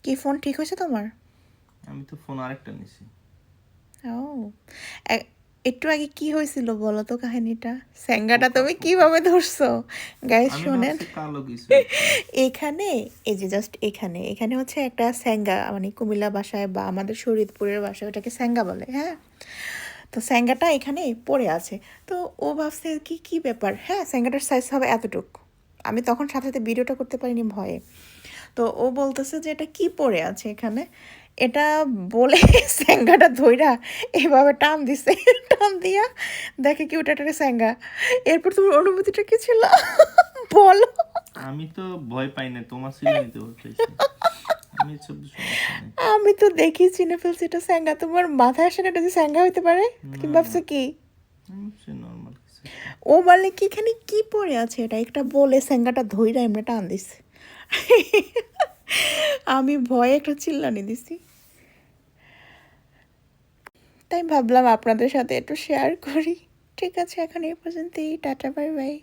কি ফোন ঠিক হয়েছে তোমার? আমি তো ফোন আরেকটা নিছি। ও, একটু আগে কি হয়েছিল বলো তো কাহিনীটা। স্যাঙ্গাটা তুমি কিভাবে ধরছো? গাইস আমি শোনেন, ভাবছি কালো কিছু একটা। এখানে এই যে জাস্ট এখানে এখানে হচ্ছে একটা স্যাঙ্গা, মানে কুমিল্লা ভাষায় বা আমাদের শরীয়তপুরের ভাষায় ওটাকে স্যাঙ্গা বলে, হ্যাঁ। তো স্যাঙ্গাটা এখানে পড়ে আছে। তো ও ভাবছে কি কি ব্যাপার, হ্যাঁ স্যাঙ্গাটার সাইজ হবে এতটুক। আমি তখন সাথে সাথে ভিডিওটা করতে পারিনি ভয়ে। তো ও বলতেছে যে এটা কি পড়ে আছে এখানে, এটা বলে স্যাঙ্গাটা ধইরা এভাবে টান দিছে, টান দিয়া দেখে কি ওটা একটা স্যাঙ্গা। এরপর তোমার অনুভূতিটা কি ছিল বলো? আমি তো ভয় পাই না, তোমার ছিল নিতে ভয় পাইছি। আমি সব সমস্যা নেই। আমি তো দেখি চিনে ফেলছি এটা স্যাঙ্গা, তোমার মাথায় আসে না এটা যে স্যাঙ্গা হইতে পারে? তুমি না না, ভাবছো কি? আমি ভাবছি নর্মাল কিছু একটা। ও বলে কি এখানে কি পড়ে আছে, এটা একটা বলে স্যাঙ্গাটা ধইরা এমনি টান দিছে। আমি ভয়ে একটা চিল্লানি দিছি। তাই ভাবলাম আপনাদের সাথে একটু শেয়ার করি। ঠিক আছে, এখন এই পর্যন্তই, টাটা বাই বাই।